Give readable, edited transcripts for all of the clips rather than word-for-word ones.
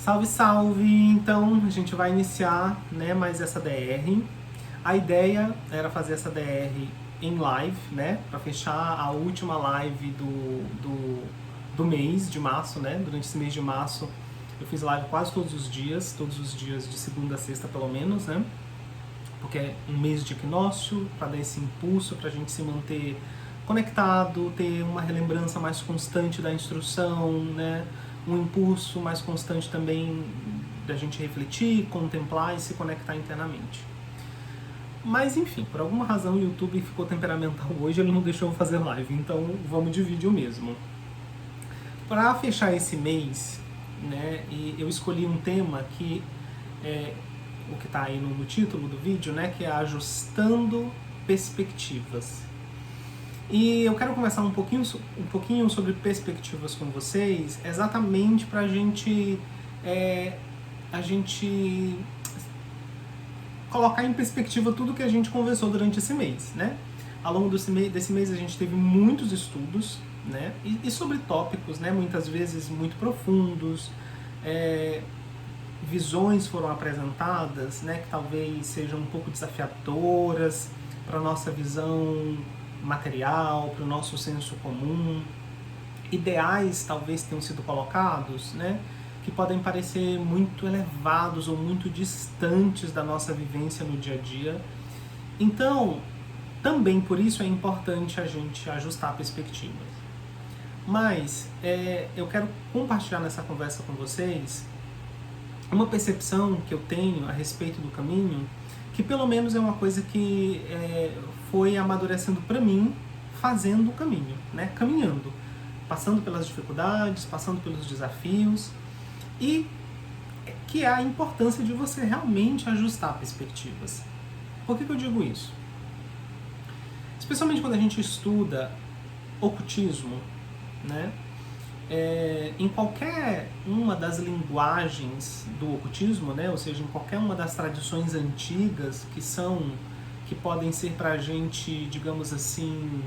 Salve, salve! Então, a gente vai iniciar, né, mais essa DR. A ideia era fazer essa DR em live, né, para fechar a última live do mês de março, né. Durante esse mês de março eu fiz live quase todos os dias de segunda a sexta pelo menos, né, porque é um mês de equinócio, para dar esse impulso, para a gente se manter conectado, ter uma relembrança mais constante da instrução, né? Um impulso mais constante também da gente refletir, contemplar e se conectar internamente. Mas enfim, por alguma razão o YouTube ficou temperamental hoje, ele não deixou eu fazer live, então vamos de vídeo mesmo. Para fechar esse mês, né, e eu escolhi um tema que é o que está aí no título do vídeo, né, que é ajustando perspectivas. E eu quero conversar um pouquinho sobre perspectivas com vocês, exatamente para a gente colocar em perspectiva tudo que a gente conversou durante esse mês, né? Ao longo desse mês a gente teve muitos estudos, né? E sobre tópicos, né? Muitas vezes muito profundos, visões foram apresentadas, né? Que talvez sejam um pouco desafiadoras para a nossa visão material, para o nosso senso comum. Ideais talvez tenham sido colocados, né? Que podem parecer muito elevados ou muito distantes da nossa vivência no dia a dia. Então, também por isso é importante a gente ajustar perspectivas. Mas eu quero compartilhar nessa conversa com vocês uma percepção que eu tenho a respeito do caminho, que pelo menos é uma coisa que foi amadurecendo para mim fazendo o caminho, né? Caminhando, passando pelas dificuldades, passando pelos desafios, e que é a importância de você realmente ajustar perspectivas. Por que eu digo isso? Especialmente quando a gente estuda ocultismo, né? Em qualquer uma das linguagens do ocultismo, né? Ou seja, em qualquer uma das tradições antigas que podem ser para a gente, digamos assim,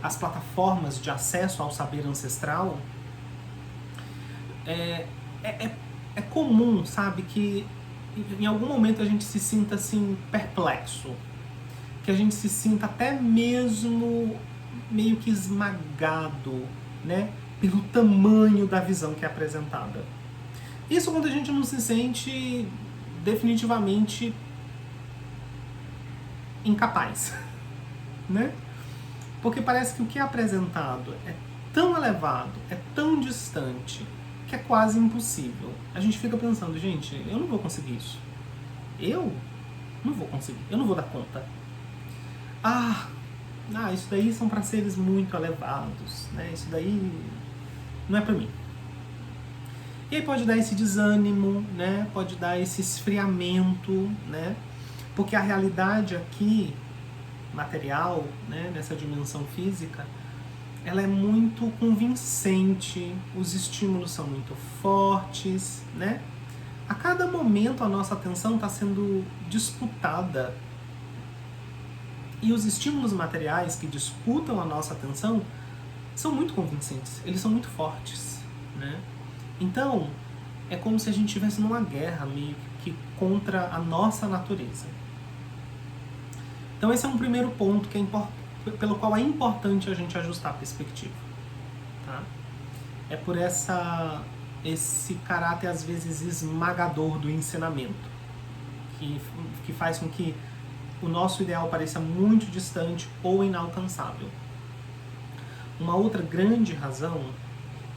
as plataformas de acesso ao saber ancestral, é comum, sabe, que em algum momento a gente se sinta assim perplexo, que a gente se sinta até mesmo meio que esmagado, né, pelo tamanho da visão que é apresentada. Isso quando a gente não se sente definitivamente incapaz, né? Porque parece que o que é apresentado é tão elevado, é tão distante, que é quase impossível. A gente fica pensando, gente, eu não vou conseguir isso. Eu não vou conseguir, eu não vou dar conta. Isso daí são para seres muito elevados, né? Isso daí não é para mim. E aí pode dar esse desânimo, né? Pode dar esse esfriamento, né? Porque a realidade aqui, material, né? Nessa dimensão física, ela é muito convincente, os estímulos são muito fortes, né? A cada momento a nossa atenção está sendo disputada. E os estímulos materiais que disputam a nossa atenção são muito convincentes, eles são muito fortes, né? Então, é como se a gente estivesse numa guerra meio que contra a nossa natureza. Então esse é um primeiro ponto que pelo qual é importante a gente ajustar a perspectiva. Tá? É por esse caráter às vezes esmagador do ensinamento, que faz com que o nosso ideal pareça muito distante ou inalcançável. Uma outra grande razão,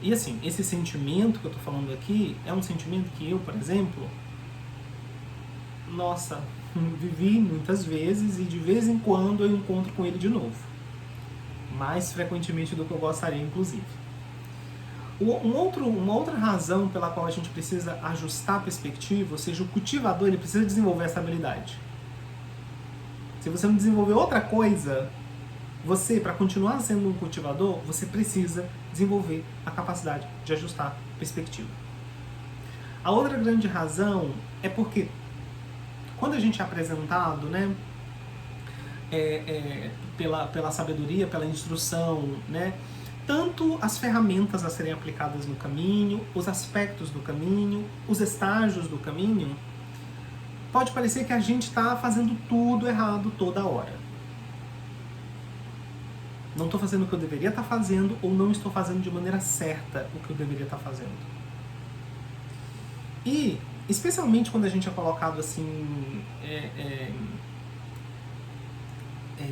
e assim, esse sentimento que eu estou falando aqui é um sentimento que eu, por exemplo, vivi muitas vezes e de vez em quando eu encontro com ele de novo. Mais frequentemente do que eu gostaria, inclusive. Uma outra razão pela qual a gente precisa ajustar a perspectiva, ou seja, o cultivador ele precisa desenvolver essa habilidade. Se você não desenvolver outra coisa, você, para continuar sendo um cultivador, você precisa desenvolver a capacidade de ajustar a perspectiva. A outra grande razão é porque quando a gente é apresentado, né, pela sabedoria, pela instrução, né, tanto as ferramentas a serem aplicadas no caminho, os aspectos do caminho, os estágios do caminho, pode parecer que a gente está fazendo tudo errado toda hora. Não estou fazendo o que eu deveria estar fazendo, ou não estou fazendo de maneira certa o que eu deveria estar fazendo. E, especialmente quando a gente é colocado assim,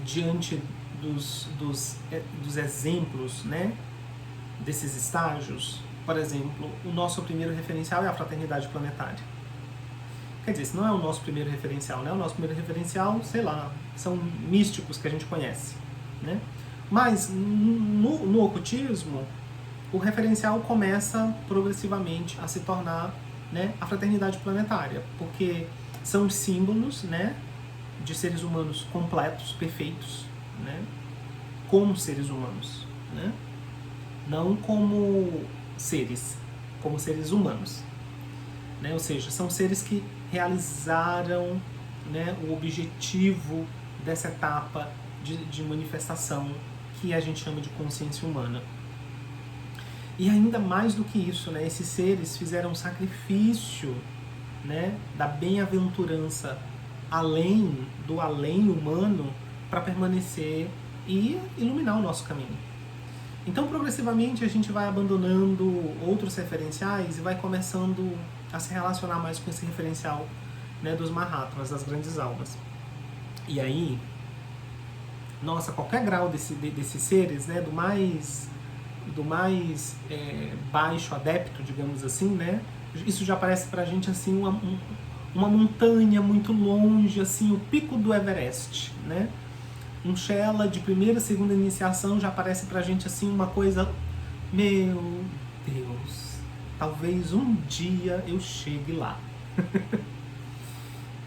diante dos exemplos, né, desses estágios. Por exemplo, o nosso primeiro referencial é a fraternidade planetária. Quer dizer, esse não é o nosso primeiro referencial, né? O nosso primeiro referencial, sei lá, são místicos que a gente conhece, né? Mas no ocultismo, o referencial começa progressivamente a se tornar, né, a fraternidade planetária, porque são símbolos, né, de seres humanos completos, perfeitos, né, como seres humanos, né, não como seres humanos, né, ou seja, são seres que realizaram, né, o objetivo dessa etapa de manifestação que a gente chama de consciência humana. E ainda mais do que isso, né, esses seres fizeram um sacrifício, né, da bem-aventurança além do além humano para permanecer e iluminar o nosso caminho. Então, progressivamente, a gente vai abandonando outros referenciais e vai começando a se relacionar mais com esse referencial, né, dos Mahatmas, das grandes almas. E aí, nossa, qualquer grau desses seres, né, do mais baixo adepto, digamos assim, né, isso já parece pra gente assim uma montanha muito longe, assim, o pico do Everest, né? Um Shela de primeira, segunda iniciação já parece pra gente assim uma coisa, meu Deus, talvez um dia eu chegue lá.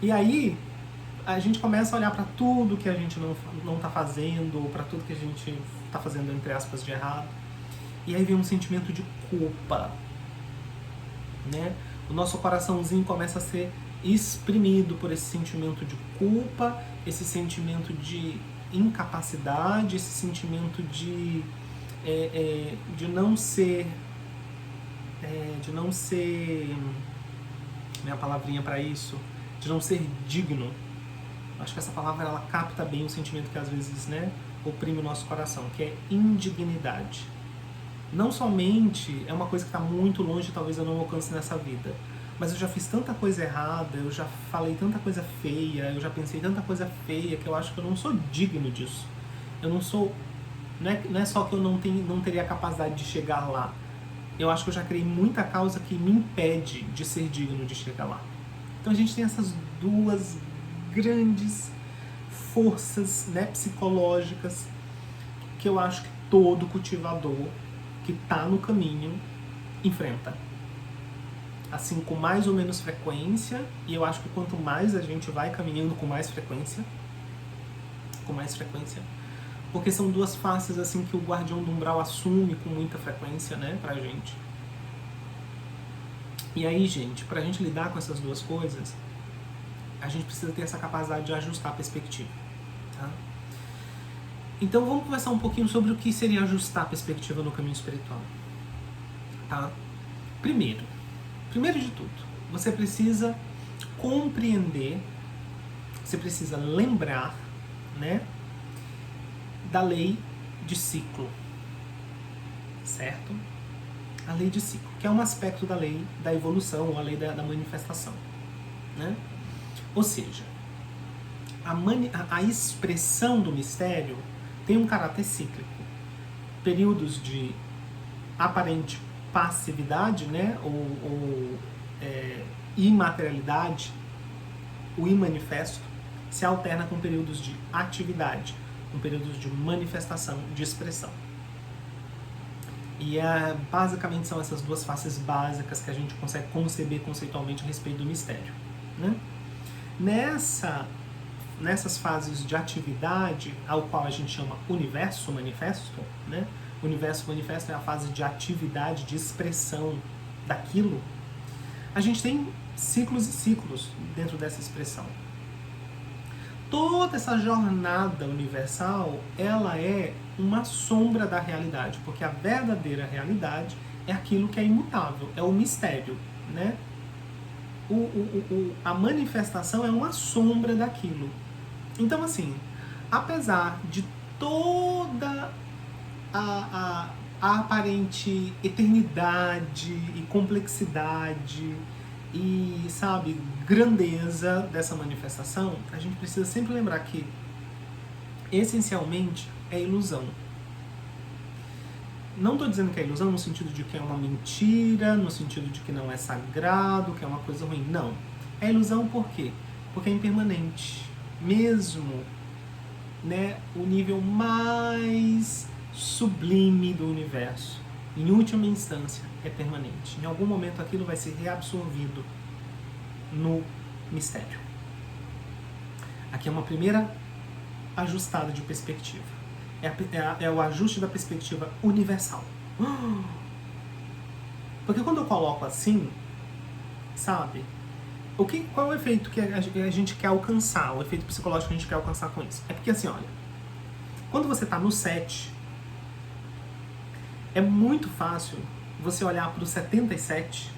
E aí a gente começa a olhar para tudo que a gente não tá fazendo, ou para tudo que a gente tá fazendo, entre aspas, de errado. E aí vem um sentimento de culpa, né? O nosso coraçãozinho começa a ser exprimido por esse sentimento de culpa, esse sentimento de incapacidade, esse sentimento de não ser, minha palavrinha para isso, de não ser digno. Acho que essa palavra ela capta bem o sentimento que às vezes, né, oprime o nosso coração, que é indignidade. Não somente é uma coisa que está muito longe, talvez eu não alcance nessa vida, mas eu já fiz tanta coisa errada, eu já falei tanta coisa feia, eu já pensei tanta coisa feia que eu acho que eu não sou digno disso. Eu não sou, não é só que eu não teria a capacidade de chegar lá. Eu acho que eu já criei muita causa que me impede de ser digno de chegar lá. Então a gente tem essas duas grandes forças, né, psicológicas que eu acho que todo cultivador que está no caminho enfrenta. Assim, com mais ou menos frequência, e eu acho que quanto mais a gente vai caminhando com mais frequência, porque são duas faces assim que o guardião do umbral assume com muita frequência, né, pra gente. E aí, gente, pra gente lidar com essas duas coisas, a gente precisa ter essa capacidade de ajustar a perspectiva, tá? Então vamos conversar um pouquinho sobre o que seria ajustar a perspectiva no caminho espiritual, tá? Primeiro de tudo, você precisa compreender, você precisa lembrar, né, da lei de ciclo, certo? A lei de ciclo, que é um aspecto da lei da evolução, a lei da manifestação, né? Ou seja, a expressão do mistério tem um caráter cíclico. Períodos de aparente passividade, né, ou imaterialidade, o imanifesto, se alterna com períodos de atividade, com períodos de manifestação, de expressão. E basicamente são essas duas faces básicas que a gente consegue conceber conceitualmente a respeito do mistério, né? Nessas fases de atividade, ao qual a gente chama universo manifesto, né? O universo manifesto é a fase de atividade, de expressão daquilo. A gente tem ciclos e ciclos dentro dessa expressão. toda essa jornada universal, ela é uma sombra da realidade, porque a verdadeira realidade é aquilo que é imutável, é o mistério, né? A manifestação é uma sombra daquilo. Então, assim, apesar de toda a aparente eternidade e complexidade e, sabe, grandeza dessa manifestação, a gente precisa sempre lembrar que, essencialmente, é ilusão. Não estou dizendo que é ilusão no sentido de que é uma mentira, no sentido de que não é sagrado, que é uma coisa ruim. Não. É ilusão por quê? Porque é impermanente. Mesmo, né, o nível mais sublime do universo, em última instância, é permanente. Em algum momento aquilo vai ser reabsorvido no mistério. Aqui é uma primeira ajustada de perspectiva. É o ajuste da perspectiva universal. Porque quando eu coloco assim, sabe, qual é o efeito que a gente quer alcançar, o efeito psicológico que a gente quer alcançar com isso? É porque assim, olha, quando você está no 7, é muito fácil você olhar para o 77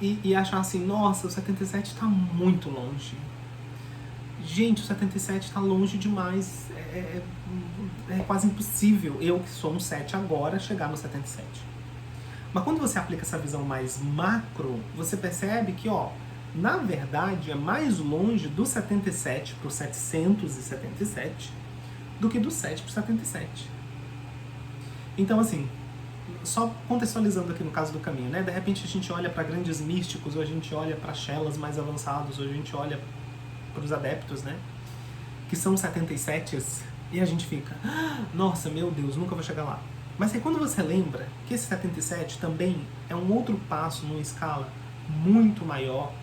e achar assim, nossa, o 77 está muito longe. Gente, o 77 está longe demais, é quase impossível eu, que sou um 7 agora, chegar no 77. Mas quando você aplica essa visão mais macro, você percebe que, ó, na verdade, é mais longe do 77 para o 777 do que do 7 para o 77. Então, assim, só contextualizando aqui no caso do caminho, né? De repente a gente olha para grandes místicos, ou a gente olha para chelas mais avançados, ou a gente olha para os adeptos, né? Que são 77s, e a gente fica, nossa, meu Deus, nunca vou chegar lá. Mas aí quando você lembra que esse 77 também é um outro passo numa escala muito maior,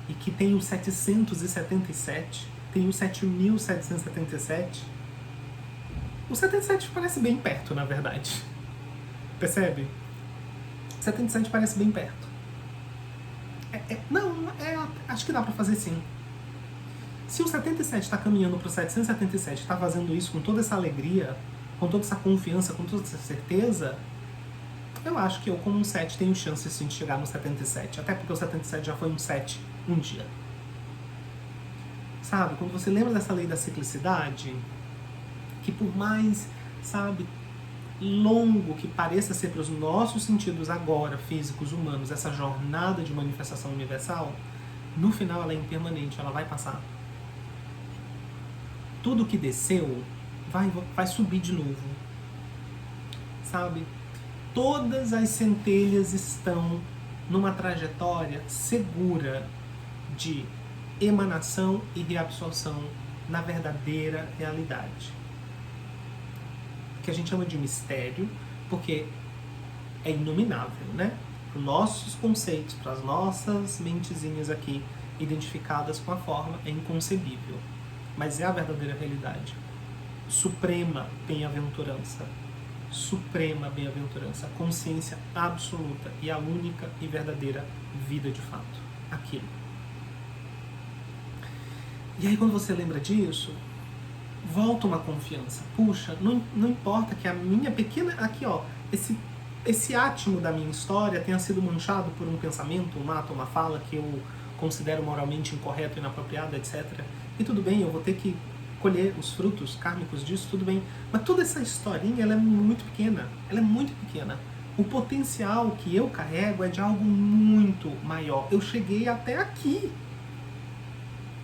e que tem o 777, tem o 7777, o 77 parece bem perto, na verdade. Percebe? 77 parece bem perto. Acho que dá pra fazer sim. Se o 77 está caminhando para o 777, está fazendo isso com toda essa alegria, com toda essa confiança, com toda essa certeza, eu acho que eu, como um 7, tenho chance sim de chegar no 77. Até porque o 77 já foi um 7 um dia. Sabe? Quando você lembra dessa lei da ciclicidade, que por mais, sabe, longo que pareça ser para os nossos sentidos agora, físicos, humanos, essa jornada de manifestação universal, no final ela é impermanente, ela vai passar. Tudo que desceu vai subir de novo, sabe? Todas as centelhas estão numa trajetória segura de emanação e reabsorção na verdadeira realidade, que a gente chama de mistério, porque é inominável, né? Para os nossos conceitos, para as nossas mentezinhas aqui, identificadas com a forma, é inconcebível. Mas é a verdadeira realidade. Suprema bem-aventurança. Suprema bem-aventurança. Consciência absoluta e a única e verdadeira vida de fato. Aquilo. E aí quando você lembra disso, volta uma confiança. Puxa, não importa que a minha pequena... Aqui, ó, esse átimo da minha história tenha sido manchado por um pensamento, um ato, uma fala que eu considero moralmente incorreto, inapropriado, etc. E tudo bem, eu vou ter que colher os frutos kármicos disso, tudo bem. Mas toda essa historinha, ela é muito pequena. Ela é muito pequena. O potencial que eu carrego é de algo muito maior. Eu cheguei até aqui.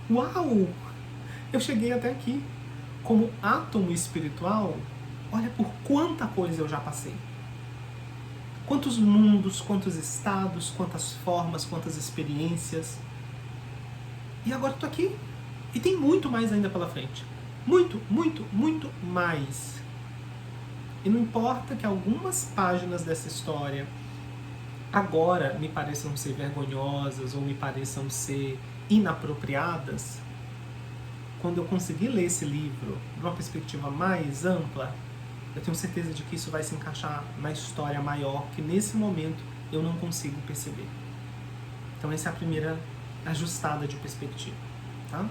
Uau! Eu cheguei até aqui. Como átomo espiritual, olha por quanta coisa eu já passei. Quantos mundos, quantos estados, quantas formas, quantas experiências. E agora eu tô aqui. E tem muito mais ainda pela frente. Muito, muito, muito mais. E não importa que algumas páginas dessa história agora me pareçam ser vergonhosas ou me pareçam ser inapropriadas, quando eu conseguir ler esse livro de uma perspectiva mais ampla, eu tenho certeza de que isso vai se encaixar na história maior, que nesse momento eu não consigo perceber. Então essa é a primeira ajustada de perspectiva, tá?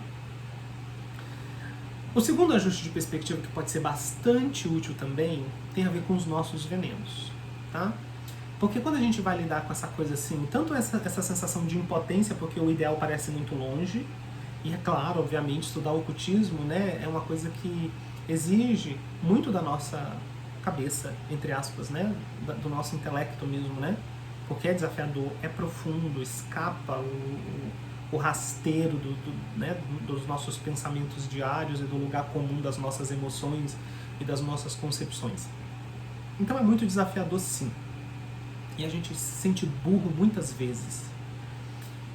O segundo ajuste de perspectiva, que pode ser bastante útil também, tem a ver com os nossos venenos, tá? Porque quando a gente vai lidar com essa coisa assim, tanto essa sensação de impotência, porque o ideal parece muito longe, e é claro, obviamente, estudar o ocultismo, né, é uma coisa que exige muito da nossa cabeça, entre aspas, né, do nosso intelecto mesmo, né, porque é desafiador, é profundo, escapa o rasteiro né, dos nossos pensamentos diários e do lugar comum das nossas emoções e das nossas concepções. Então é muito desafiador, sim. E a gente se sente burro muitas vezes.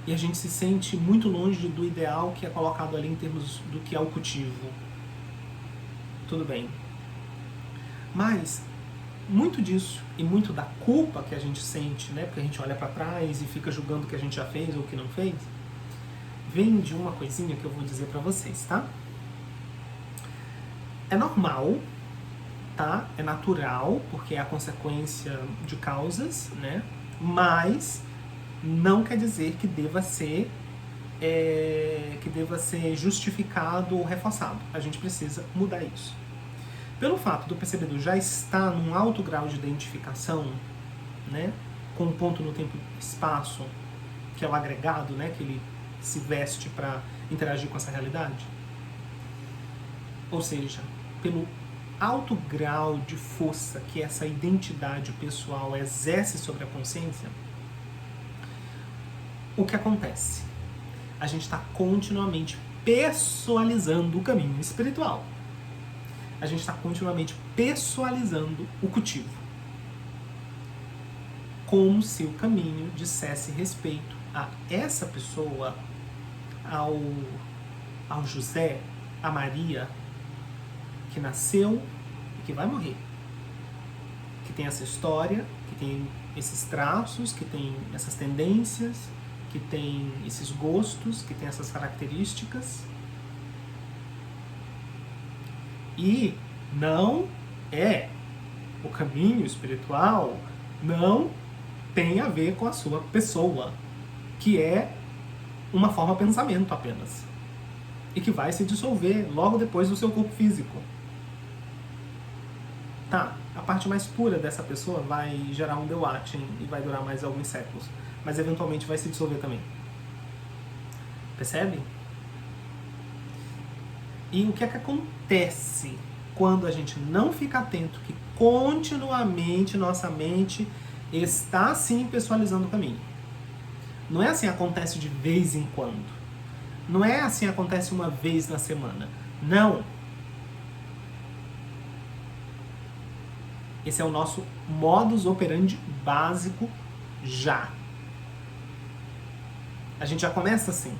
E a gente se sente muito longe do ideal que é colocado ali em termos do que é o cultivo. Tudo bem. Mas muito disso e muito da culpa que a gente sente, né, porque a gente olha para trás e fica julgando o que a gente já fez ou o que não fez, vem de uma coisinha que eu vou dizer para vocês, tá? É normal, tá? É natural, porque é a consequência de causas, né? Mas não quer dizer que deva ser justificado ou reforçado. A gente precisa mudar isso. Pelo fato do percebedor já estar num alto grau de identificação, né, com um ponto no tempo e espaço, que é o agregado, né, que ele se veste para interagir com essa realidade. Ou seja, pelo alto grau de força que essa identidade pessoal exerce sobre a consciência, o que acontece? A gente está continuamente pessoalizando o caminho espiritual. A gente está continuamente pessoalizando o cultivo. Como se o caminho dissesse respeito a essa pessoa, ao José, a Maria, que nasceu e que vai morrer. Que tem essa história, que tem esses traços, que tem essas tendências, que tem esses gostos, que tem essas características. E não é o caminho espiritual, não tem a ver com a sua pessoa, que é uma forma de pensamento apenas, e que vai se dissolver logo depois do seu corpo físico. Tá, a parte mais pura dessa pessoa vai gerar um Dewatchen e vai durar mais alguns séculos, mas eventualmente vai se dissolver também. Percebe? E o que é que acontece quando a gente não fica atento que continuamente nossa mente está sim pessoalizando o caminho? Não é assim, acontece de vez em quando. Não é assim, acontece uma vez na semana. Não. Esse é o nosso modus operandi básico já. A gente já começa assim.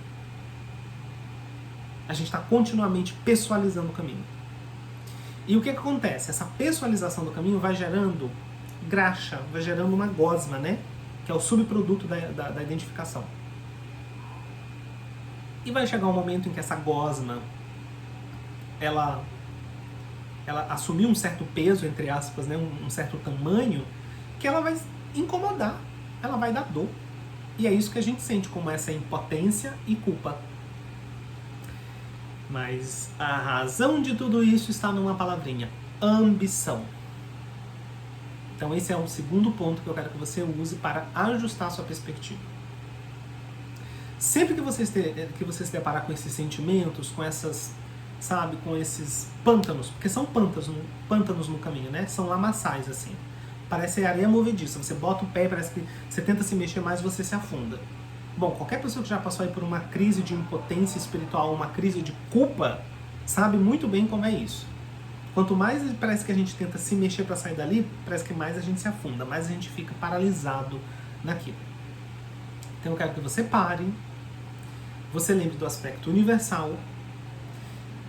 A gente está continuamente pessoalizando o caminho. E o que acontece? Essa pessoalização do caminho vai gerando graxa, vai gerando uma gosma, né? Que é o subproduto da identificação. E vai chegar um momento em que essa gosma, ela assumiu um certo peso, entre aspas, né? um certo tamanho, que ela vai incomodar, ela vai dar dor. E é isso que a gente sente, como essa impotência e culpa. Mas a razão de tudo isso está numa palavrinha: ambição. Então esse é um segundo ponto que eu quero que você use para ajustar a sua perspectiva. Sempre que você se deparar com esses sentimentos, com essas, sabe, com esses pântanos, porque são pântanos no caminho, né? São lamaçais, assim. Parece areia movediça. Você bota o pé e parece que você tenta se mexer mais, você se afunda. Bom, qualquer pessoa que já passou aí por uma crise de impotência espiritual, uma crise de culpa, sabe muito bem como é isso. Quanto mais parece que a gente tenta se mexer para sair dali, parece que mais a gente se afunda, mais a gente fica paralisado naquilo. Então eu quero que você pare, você lembre do aspecto universal,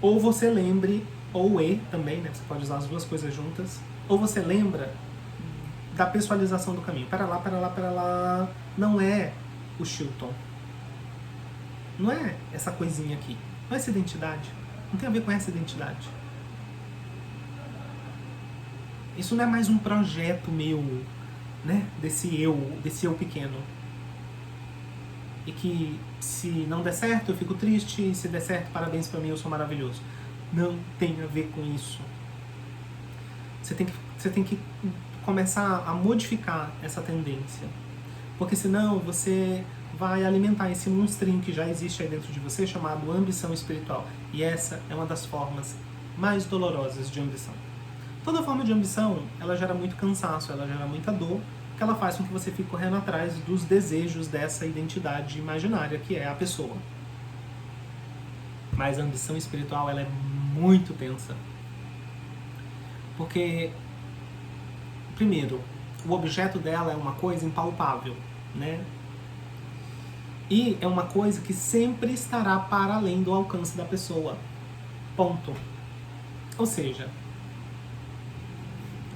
ou você lembre, ou também, né? Você pode usar as duas coisas juntas, ou você lembra da pessoalização do caminho. Pera lá, não é o Chilton. Não é essa coisinha aqui. Não é essa identidade. Não tem a ver com essa identidade. Isso não é mais um projeto meu, né? Desse eu pequeno. E que se não der certo eu fico triste, e se der certo, parabéns pra mim, eu sou maravilhoso. Não tem a ver com isso. Você tem que começar a modificar essa tendência. Porque senão você vai alimentar esse monstrinho que já existe aí dentro de você, chamado ambição espiritual. E essa é uma das formas mais dolorosas de ambição. Toda forma de ambição, ela gera muito cansaço, ela gera muita dor, que ela faz com que você fique correndo atrás dos desejos dessa identidade imaginária que é a pessoa. Mas a ambição espiritual, ela é muito tensa. Porque, primeiro, o objeto dela é uma coisa impalpável, né? E é uma coisa que sempre estará para além do alcance da pessoa. Ponto. Ou seja,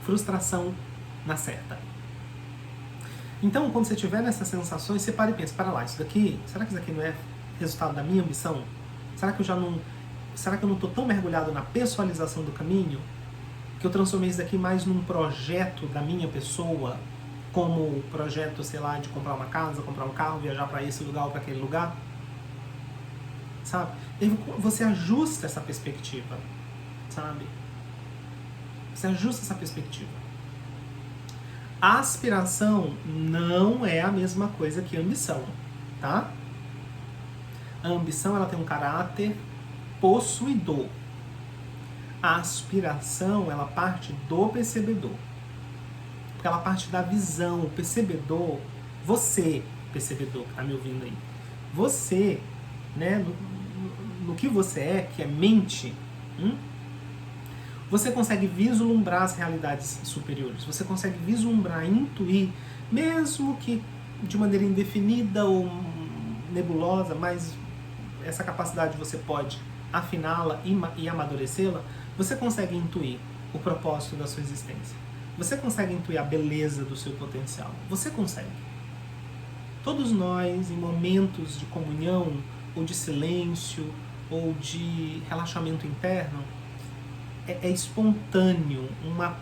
frustração na certa. Então, quando você tiver nessas sensações, você para e pensa, para lá, será que isso aqui não é resultado da minha ambição? Será que eu não estou tão mergulhado na pessoalização do caminho que eu transformei isso daqui mais num projeto da minha pessoa, como o projeto, sei lá, de comprar uma casa, comprar um carro, viajar para esse lugar ou para aquele lugar? Sabe? E você ajusta essa perspectiva, sabe? Você ajusta essa perspectiva. A aspiração não é a mesma coisa que a ambição, tá? A ambição, ela tem um caráter possuidor. A aspiração, ela parte do percebedor. Porque ela parte da visão. O percebedor, você, percebedor que está me ouvindo aí, você, né, no que você é, que é mente, você consegue vislumbrar as realidades superiores. Você consegue vislumbrar, intuir, mesmo que de maneira indefinida ou nebulosa, mas essa capacidade você pode afiná-la e amadurecê-la. Você consegue intuir o propósito da sua existência. Você consegue intuir a beleza do seu potencial. Você consegue. Todos nós, em momentos de comunhão, ou de silêncio, ou de relaxamento interno, é espontâneo, uma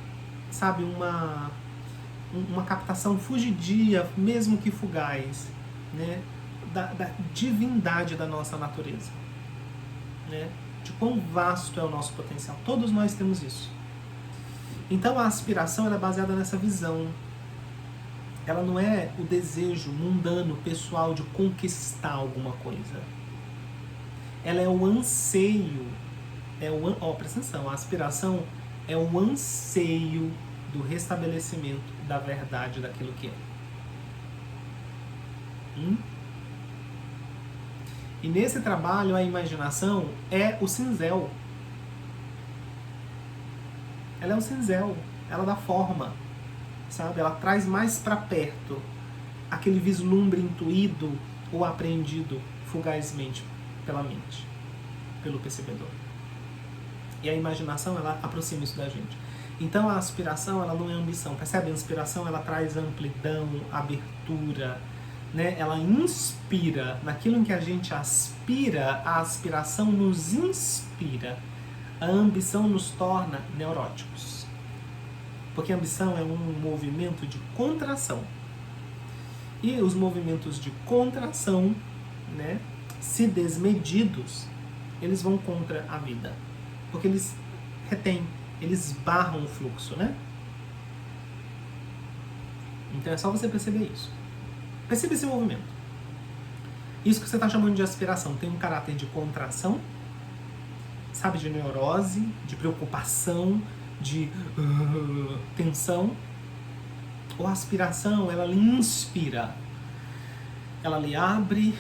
captação fugidia, mesmo que fugaz, né, da divindade da nossa natureza, né, de quão vasto é o nosso potencial. Todos nós temos isso. Então a aspiração ela é baseada nessa visão. Ela não é o desejo mundano, pessoal, de conquistar alguma coisa. Ela é o anseio. Presta atenção, a aspiração é o anseio do restabelecimento da verdade daquilo que é. E nesse trabalho a imaginação é o cinzel. Ela é o cinzel, ela dá forma, sabe? Ela traz mais para perto aquele vislumbre intuído ou apreendido fugazmente pela mente, pelo percebedor. E a imaginação, ela aproxima isso da gente. Então a aspiração, ela não é ambição, percebe? A inspiração, ela traz amplidão, abertura, né? Ela inspira. Naquilo em que a gente aspira, a aspiração nos inspira. A ambição nos torna neuróticos. Porque a ambição é um movimento de contração. E os movimentos de contração, né, se desmedidos, eles vão contra a vida. Porque eles retêm, eles barram o fluxo, né? Então é só você perceber isso. Perceba esse movimento. Isso que você está chamando de aspiração tem um caráter de contração, sabe, de neurose, de preocupação, de tensão. Ou a aspiração, ela lhe inspira. Ela lhe abre,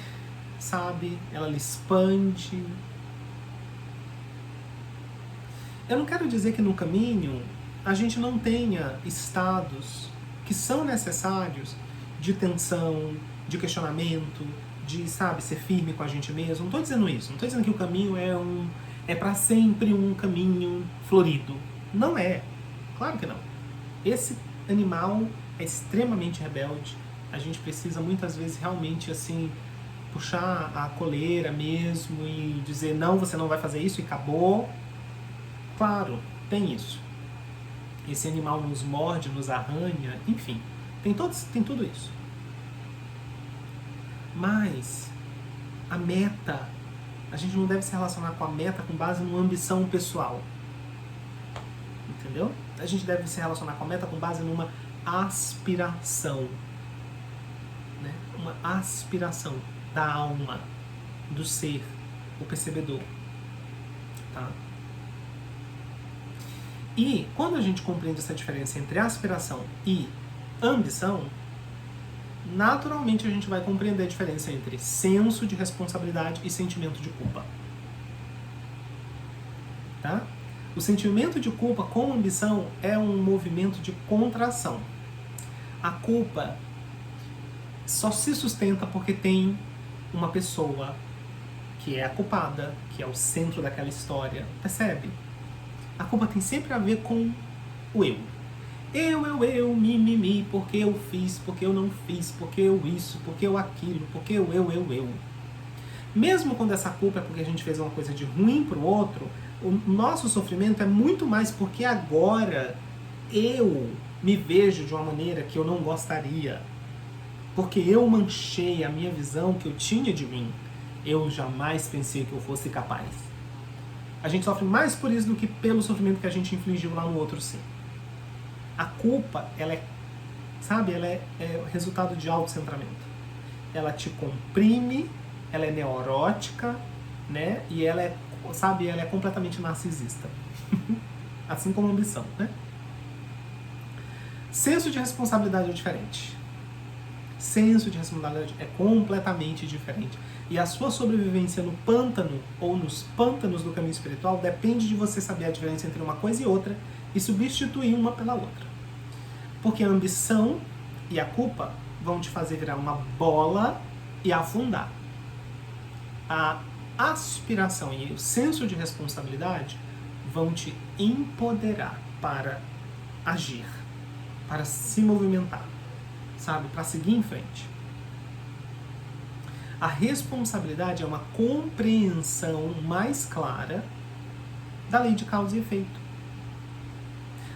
sabe? Ela lhe expande. Eu não quero dizer que no caminho a gente não tenha estados que são necessários de tensão, de questionamento, de, sabe, ser firme com a gente mesmo. Não estou dizendo isso. Não estou dizendo que o caminho é para sempre um caminho florido. Não é. Claro que não. Esse animal é extremamente rebelde. A gente precisa muitas vezes realmente assim puxar a coleira mesmo e dizer não, você não vai fazer isso e acabou. Claro, tem isso. Esse animal nos morde, nos arranha, enfim, tem tudo isso. Mas a meta A gente não deve se relacionar com a meta com base numa ambição pessoal. Entendeu? A gente deve se relacionar com a meta com base numa aspiração. Né? Uma aspiração da alma, do ser, o percebedor. Tá? E quando a gente compreende essa diferença entre aspiração e ambição, naturalmente a gente vai compreender a diferença entre senso de responsabilidade e sentimento de culpa. Tá? O sentimento de culpa com ambição é um movimento de contração. A culpa só se sustenta porque tem uma pessoa que é a culpada, que é o centro daquela história. Percebe? A culpa tem sempre a ver com o eu. Eu, mi, porque eu fiz, porque eu não fiz, porque eu isso, porque eu aquilo, porque eu. Mesmo quando essa culpa é porque a gente fez uma coisa de ruim pro outro, o nosso sofrimento é muito mais porque agora eu me vejo de uma maneira que eu não gostaria. Porque eu manchei a minha visão que eu tinha de mim. Eu jamais pensei que eu fosse capaz. A gente sofre mais por isso do que pelo sofrimento que a gente infligiu lá no outro ser. A culpa, ela é, sabe, ela é resultado de autocentramento. Ela te comprime, ela é neurótica, né? E ela é, sabe, ela é completamente narcisista. Assim como a ambição, né? Senso de responsabilidade é diferente. Senso de responsabilidade é completamente diferente. E a sua sobrevivência no pântano ou nos pântanos do caminho espiritual depende de você saber a diferença entre uma coisa e outra e substituir uma pela outra. Porque a ambição e a culpa vão te fazer virar uma bola e afundar. A aspiração e o senso de responsabilidade vão te empoderar para agir, para se movimentar, sabe? Para seguir em frente. A responsabilidade é uma compreensão mais clara da lei de causa e efeito.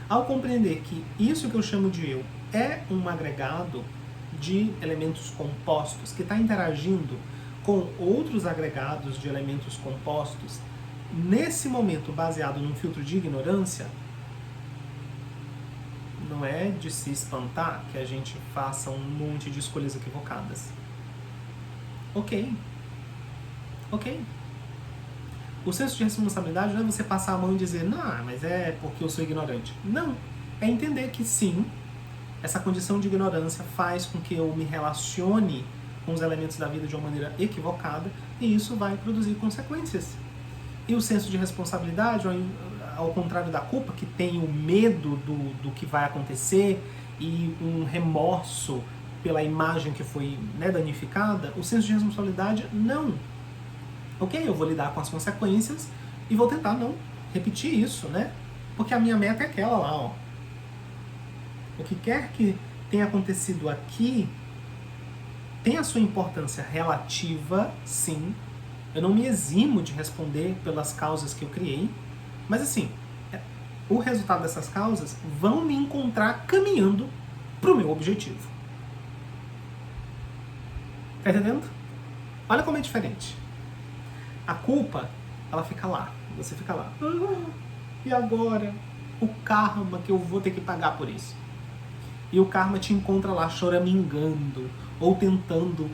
Ao compreender que isso que eu chamo de eu é um agregado de elementos compostos que está interagindo com outros agregados de elementos compostos, nesse momento baseado num filtro de ignorância, não é de se espantar que a gente faça um monte de escolhas equivocadas. Ok. O senso de responsabilidade não é você passar a mão e dizer, não, mas é porque eu sou ignorante. Não. É entender que sim, essa condição de ignorância faz com que eu me relacione com os elementos da vida de uma maneira equivocada e isso vai produzir consequências. E o senso de responsabilidade, ao contrário da culpa, que tem o medo do que vai acontecer e um remorso pela imagem que foi, né, danificada, o senso de responsabilidade não. Ok, eu vou lidar com as consequências e vou tentar não repetir isso, né? Porque a minha meta é aquela lá, ó. O que quer que tenha acontecido aqui tem a sua importância relativa, sim. Eu não me eximo de responder pelas causas que eu criei, mas assim, o resultado dessas causas vão me encontrar caminhando para o meu objetivo. Tá entendendo? Olha como é diferente. A culpa, ela fica lá. Você fica lá. E agora? O karma que eu vou ter que pagar por isso. E o karma te encontra lá choramingando ou tentando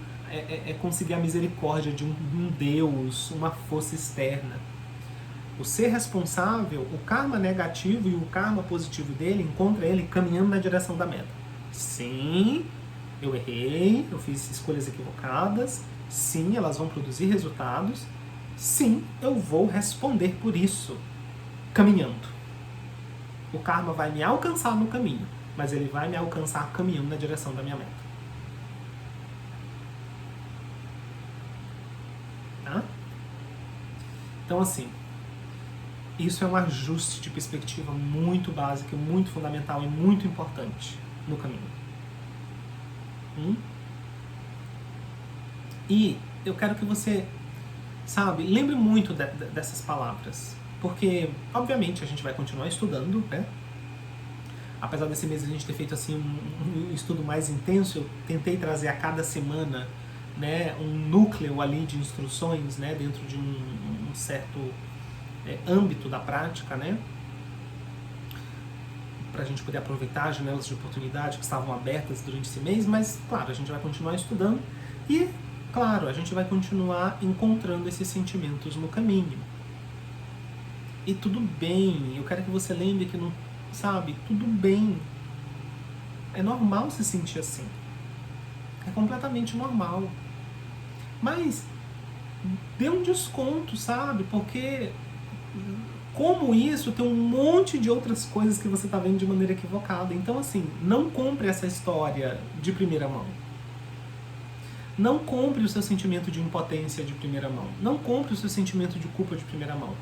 conseguir a misericórdia de um Deus, uma força externa. O ser responsável, o karma negativo e o karma positivo dele, encontra ele caminhando na direção da meta. Sim, eu errei, eu fiz escolhas equivocadas, sim, elas vão produzir resultados, sim, eu vou responder por isso, caminhando. O karma vai me alcançar no caminho, mas ele vai me alcançar caminhando na direção da minha meta. Tá? Então, assim, isso é um ajuste de perspectiva muito básico, muito fundamental e muito importante no caminho. E eu quero que você, sabe, lembre muito dessas palavras. Porque, obviamente, a gente vai continuar estudando, né? Apesar desse mês a gente ter feito assim um estudo mais intenso, eu tentei trazer a cada semana, né, um núcleo ali de instruções, né, dentro de um certo âmbito da prática, né, para a gente poder aproveitar as janelas de oportunidade que estavam abertas durante esse mês, mas, claro, a gente vai continuar estudando e, claro, a gente vai continuar encontrando esses sentimentos no caminho. E tudo bem, eu quero que você lembre que, não, sabe, tudo bem. É normal se sentir assim. É completamente normal. Mas dê um desconto, sabe? Porque como isso, tem um monte de outras coisas que você está vendo de maneira equivocada. Então, assim, não compre essa história de primeira mão. Não compre o seu sentimento de impotência de primeira mão. Não compre o seu sentimento de culpa de primeira mão.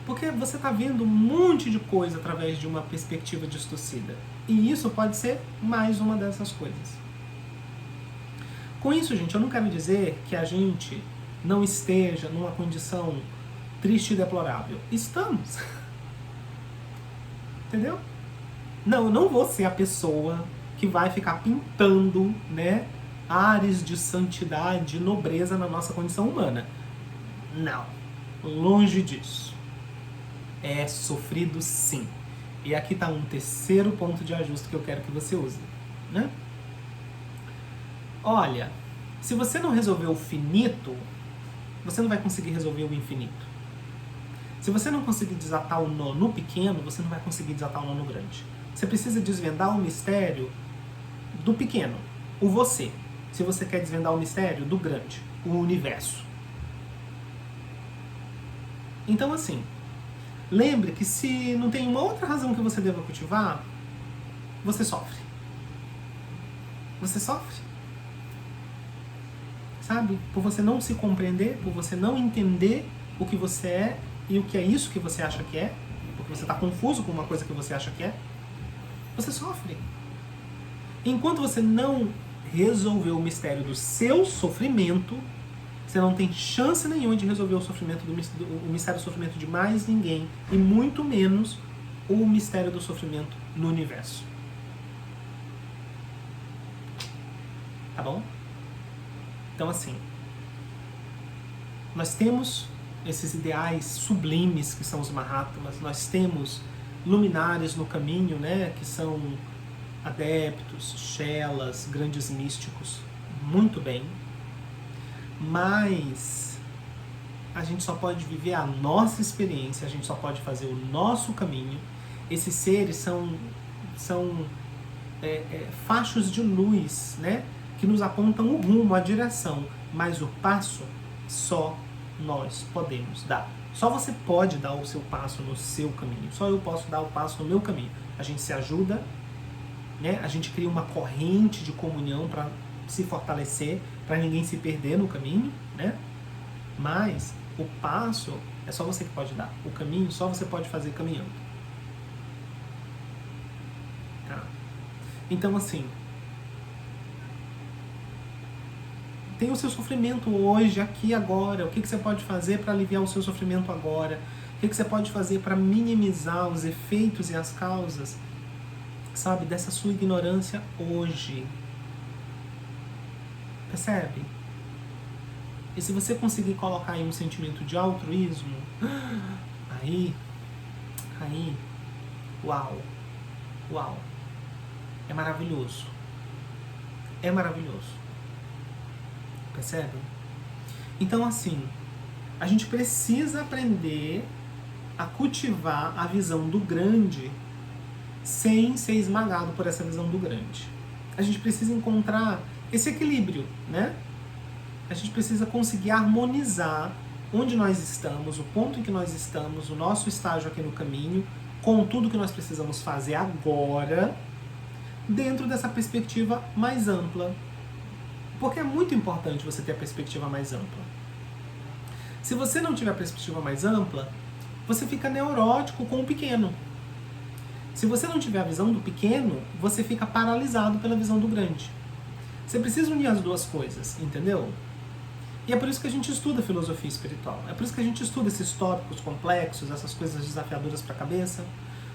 Porque você está vendo um monte de coisa através de uma perspectiva distorcida. E isso pode ser mais uma dessas coisas. Com isso, gente, eu não quero dizer que a gente não esteja numa condição triste e deplorável. Estamos. Entendeu? Não, eu não vou ser a pessoa que vai ficar pintando, né, ares de santidade e nobreza na nossa condição humana. Não. Longe disso. É sofrido sim. E aqui está um terceiro ponto de ajuste que eu quero que você use, né? Olha, se você não resolver o finito, você não vai conseguir resolver o infinito. Se você não conseguir desatar o nó no pequeno, você não vai conseguir desatar o nó no grande. Você precisa desvendar o mistério do pequeno, o você. Se você quer desvendar o mistério do grande, o universo. Então, assim, lembre que se não tem uma outra razão que você deva cultivar, você sofre. Você sofre. Sabe? Por você não se compreender, por você não entender o que você é e o que é isso que você acha que é, porque você está confuso com uma coisa que você acha que é, você sofre. Enquanto você não resolver o mistério do seu sofrimento, você não tem chance nenhuma de resolver o sofrimento o mistério do sofrimento de mais ninguém, e muito menos o mistério do sofrimento no universo. Tá bom? Então, assim, nós temos esses ideais sublimes que são os Mahatmas, nós temos luminares no caminho, né, que são adeptos, chelas, grandes místicos, muito bem, mas a gente só pode viver a nossa experiência, a gente só pode fazer o nosso caminho. Esses seres são fachos de luz, né, que nos apontam o rumo, a direção, mas o passo só nós podemos dar. Só você pode dar o seu passo no seu caminho. Só eu posso dar o passo no meu caminho. A gente se ajuda, né? A gente cria uma corrente de comunhão para se fortalecer, para ninguém se perder no caminho, né? Mas o passo é só você que pode dar. O caminho só você pode fazer caminhando. Tá? Então, assim, tem o seu sofrimento hoje, aqui, agora. O que você pode fazer para aliviar o seu sofrimento agora? O que você pode fazer para minimizar os efeitos e as causas, sabe, dessa sua ignorância hoje? Percebe? E se você conseguir colocar aí um sentimento de altruísmo, aí, uau, é maravilhoso. É maravilhoso. Percebe? Então, assim, a gente precisa aprender a cultivar a visão do grande sem ser esmagado por essa visão do grande. A gente precisa encontrar esse equilíbrio, né? A gente precisa conseguir harmonizar onde nós estamos, o ponto em que nós estamos, o nosso estágio aqui no caminho, com tudo que nós precisamos fazer agora, dentro dessa perspectiva mais ampla. Porque é muito importante você ter a perspectiva mais ampla. Se você não tiver a perspectiva mais ampla, você fica neurótico com o pequeno. Se você não tiver a visão do pequeno, você fica paralisado pela visão do grande. Você precisa unir as duas coisas, entendeu? E é por isso que a gente estuda filosofia espiritual. É por isso que a gente estuda esses tópicos complexos, essas coisas desafiadoras para a cabeça,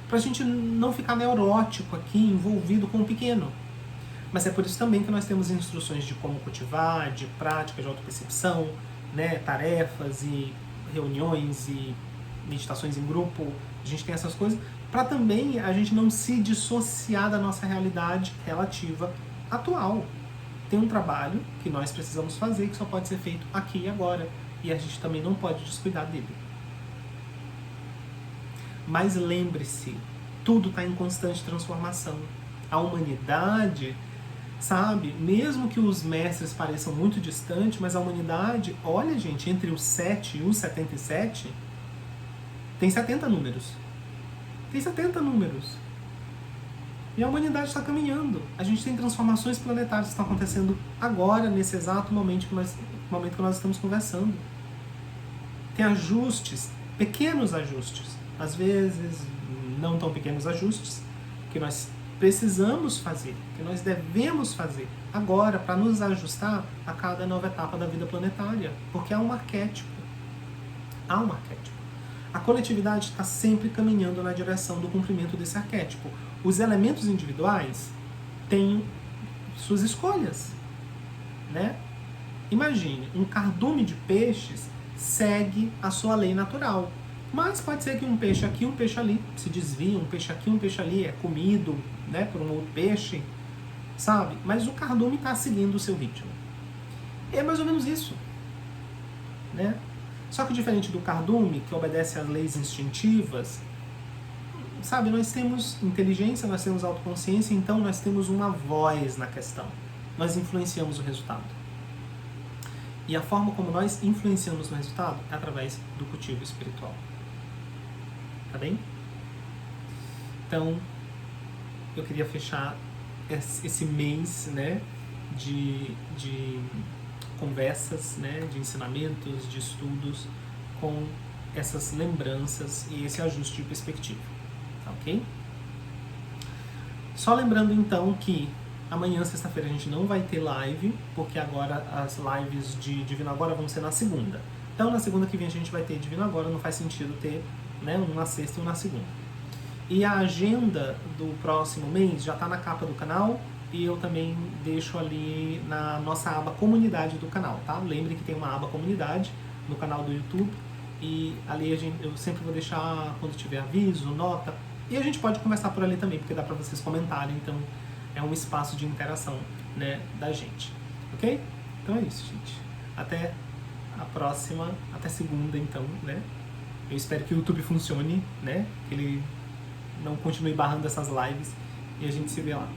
para a gente não ficar neurótico aqui, envolvido com o pequeno. Mas é por isso também que nós temos instruções de como cultivar, de prática de autopercepção, né, tarefas e reuniões e meditações em grupo. A gente tem essas coisas para também a gente não se dissociar da nossa realidade relativa atual. Tem um trabalho que nós precisamos fazer que só pode ser feito aqui e agora. E a gente também não pode descuidar dele. Mas lembre-se, tudo está em constante transformação. A humanidade, sabe, mesmo que os mestres pareçam muito distantes, mas a humanidade, olha gente, entre os 7 e os 77, tem 70 números. Tem 70 números. E a humanidade está caminhando. A gente tem transformações planetárias que estão acontecendo agora, nesse exato momento que nós estamos conversando. Tem ajustes, pequenos ajustes, às vezes não tão pequenos ajustes, que nós precisamos fazer, que nós devemos fazer agora para nos ajustar a cada nova etapa da vida planetária. Porque há um arquétipo. Há um arquétipo. A coletividade está sempre caminhando na direção do cumprimento desse arquétipo. Os elementos individuais têm suas escolhas, né? Imagine, um cardume de peixes segue a sua lei natural. Mas pode ser que um peixe aqui, um peixe ali se desvie, um peixe aqui, um peixe ali é comido, né, por um outro peixe, sabe? Mas o cardume está seguindo o seu ritmo. É mais ou menos isso, né? Só que diferente do cardume, que obedece às leis instintivas, sabe, nós temos inteligência, nós temos autoconsciência, então nós temos uma voz na questão. Nós influenciamos o resultado. E a forma como nós influenciamos no resultado é através do cultivo espiritual. Tá bem? Então, eu queria fechar esse mês, né, de conversas, né, de ensinamentos, de estudos, com essas lembranças e esse ajuste de perspectiva. Tá ok? Só lembrando então que amanhã, sexta-feira, a gente não vai ter live, porque agora as lives de Divino Agora vão ser na segunda. Então, na segunda que vem a gente vai ter Divino Agora, não faz sentido ter, né, um na sexta e um na segunda. E a agenda do próximo mês já está na capa do canal e eu também deixo ali na nossa aba Comunidade do canal, tá? Lembre que tem uma aba Comunidade no canal do YouTube e ali eu sempre vou deixar quando tiver aviso, nota, e a gente pode conversar por ali também, porque dá para vocês comentarem, então é um espaço de interação, né, da gente, ok? Então é isso, gente. Até a próxima, até segunda, então, né? Eu espero que o YouTube funcione, né? Que ele não continue barrando essas lives e a gente se vê lá.